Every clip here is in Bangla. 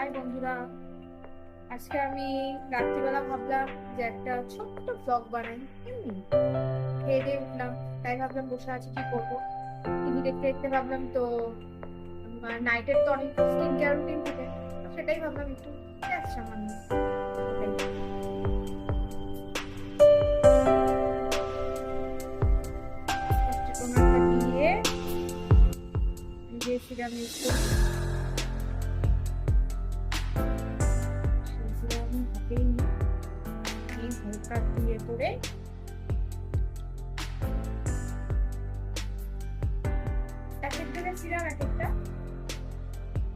হাই বন্ধুরা, আজকে আমি রাত্রিবেলা ভাবলাম যে একটা ছোট্ট ব্লগ বানাই। এমনি খেয়ে দিয়ে উঠলাম, তাই ভাবলাম বসে আছি কি করবো, টিভি দেখতে দেখতে ভাবলাম তো নাইটের তো অনেক স্কিন কেয়ার রুটিন থাকে, তো সেটাই ভাবলাম একটু সামান্য দিয়ে যে সিরাম ইউজ করি হালকা দিয়ে করে এক একটা সিরাম এক একটা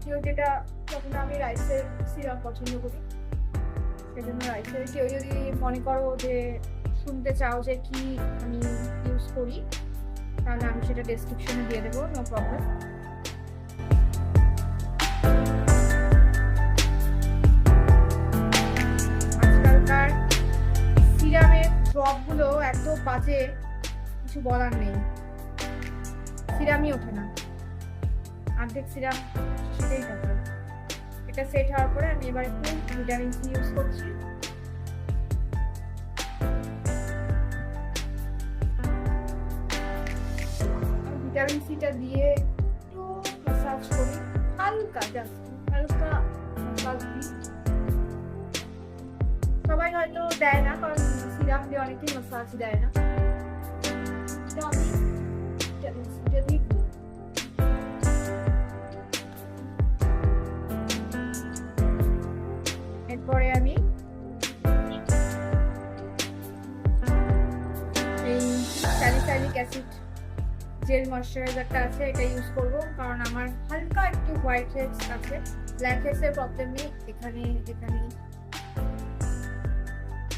কেউ যেটা তখন আমি রাইসের সিরাম পছন্দ করি, সেজন্য রাইসের। কেউ যদি মনে করো যে শুনতে চাও যে কি আমি ইউজ করি, তাহলে আমি সেটা ডেসক্রিপশনে দিয়ে দেবো, নো প্রবলেম। আজকালকার সিরামের ড্রপগুলো এত বাজে, কিছু বলার নেই, সিরামই ওঠে না, অর্ধেক সিরাম সেটাই থাকে। এটা সেট হওয়ার পরে আমি এবার একটু ভিটামিন সি ইউজ করছি। ভিটামিন সিটা দিয়ে একটু ম্যাসাজ করি, হালকা জাস্ট হালকা ম্যাসাজ দিই। সবাই হয়তো দেয় না, কারণ সিরাম দিয়ে অনেকেই ম্যাসাজ দেয় না, তো আমি ভিটামিন সিটা দিই। এরপরে আমি এই স্যালিসাইলিক অ্যাসিড জেল ময়শ্চারাইজারটা আছে, এটা ইউজ করবো, কারণ আমার হালকা একটু হোয়াইট হেডস আছে, ব্ল্যাক হেডস এর প্রবলেম নেই। এখানে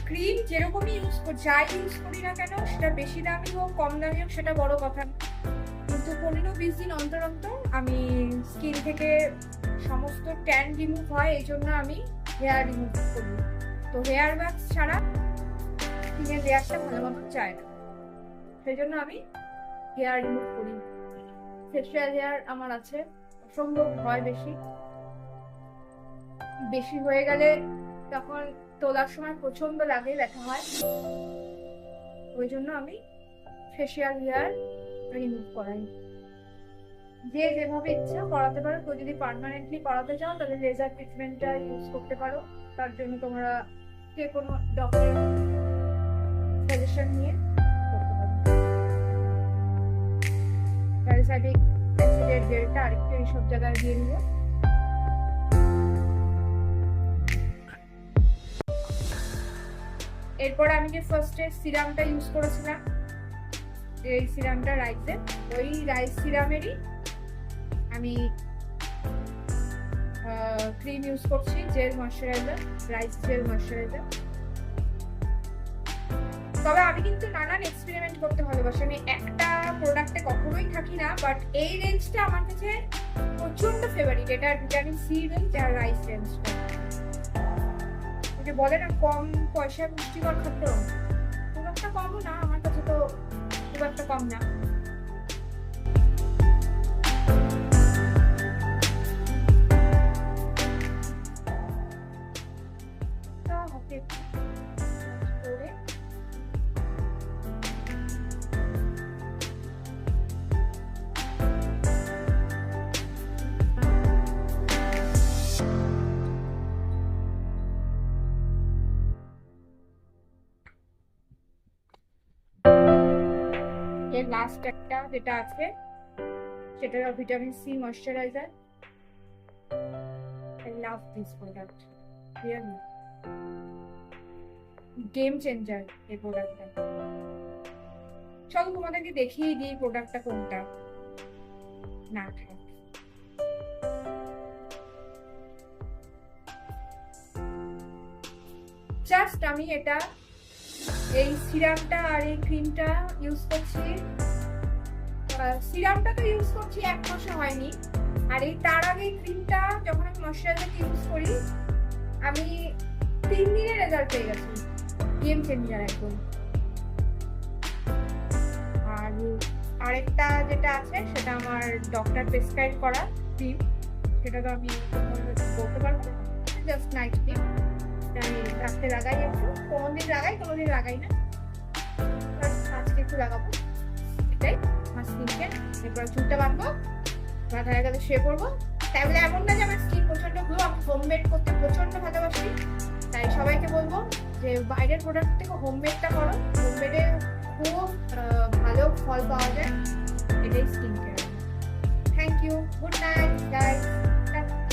ক্রিম যেরকমই ইউজ করি, যাই ইউজ করি না কেন, সেটা বেশি দামি হোক কম দামি হোক সেটা বড় কথা না, কিন্তু 15-20 দিন অন্তর অন্তর আমি স্কিন থেকে সমস্ত ট্যান রিমুভ হয়, এই জন্য আমি হেয়ার রিমুভ করি। তো হেয়ার ওয়্যাক্স ছাড়া স্কিনের লেয়ারটা ভালো মতো চায় না, সেই জন্য আমি হেয়ার রিমুভ করি। ফেশিয়াল হেয়ার আমার আছে, অসম্ভব হয় বেশি হয়ে গেলে তখন তোলার সময় প্রচন্ড লাগে, ব্যথা হয়, ওই জন্য আমি ফেশিয়াল হেয়ার রিমুভ করাই। যে যেভাবে ইচ্ছা করাতে পারো, তো যদি পার্মানেন্টলি করাতে চাও তাহলে লেজার ট্রিটমেন্টটা ইউজ করতে পারো, তার জন্য তোমরা যে কোনো ডক্টরের সাজেশন নিয়ে করতে পারো। স্যালিসাইলিক অ্যাসিডের জেলটা আরেকটু এইসব জায়গায় দিয়ে নিও। এরপর আমি যে ফার্স্টে সিরামটা ইউজ করেছিলাম, এই সিরামটা রাইসের, ওই রাইস সিরামেরই আমি ক্রিম ইউজ করছি, jail moisturiser, rice jail moisturiser. তবে আমি কিন্তু নানান এক্সপেরিমেন্ট করতে ভালোবাসি, আমি একটা প্রোডাক্টে কখনোই থাকি না, বাট এই রেঞ্জটা আমার কাছে প্রচন্ড ফেভারিট। এটা ভিটামিন সি রেঞ্জ আর রাইস রেঞ্জটা, বলে না কম পয়সায় পুষ্টিকর খাদ্য, খুব একটা কমও না, আমার কাছে তো খুব একটা কম না। এর লাস্ট একটা যেটা আছে সেটা vitamin C moisturiser. I love this product, really game changer এই প্রোডাক্টটা। চলো তোমাদেরকে দেখিয়ে দিই প্রোডাক্টটা কোনটা। না জাস্ট আমি এটা এই সিরামটা আর এই ক্রিমটা ইউজ করছি, সিরামটা তো ইউজ করছি 1 মাসও হয়নি, আর এই তার আগে ক্রিমটা যখন আমি ময়শ্চারাইজার ইউজ করি আমি 3 দিনে রেজাল্ট পেয়ে গেছি, গেম চেঞ্জার একদম। আর আরেকটা যেটা আছে সেটা আমার ডক্টর প্রেসক্রাইব করা ক্রিম, সেটা তো আমি বলতে পারবো না, জাস্ট নাইট ক্রিম। আমি রাত্রে লাগাই, একটু কোনোদিন লাগাই কোনোদিন লাগাই না, আজকে একটু লাগাবো, এটাই আমার স্কিন কেয়ার। এরপর চুলটা বাঁধবো, বাঁধা হয়ে গেলে শুয়ে পড়বো। তাই বলে এমন না যে আমার স্কিন প্রচন্ড গ্লো, আমি হোমমেড করতে প্রচন্ড ভালোবাসি। তাই সবাইকে বলবো যে বাইরের প্রোডাক্ট থেকে হোমমেডটা করো, হোমমেডে খুব ভালো ফল পাওয়া যায়। এটাই skin care. Thank you, good night guys.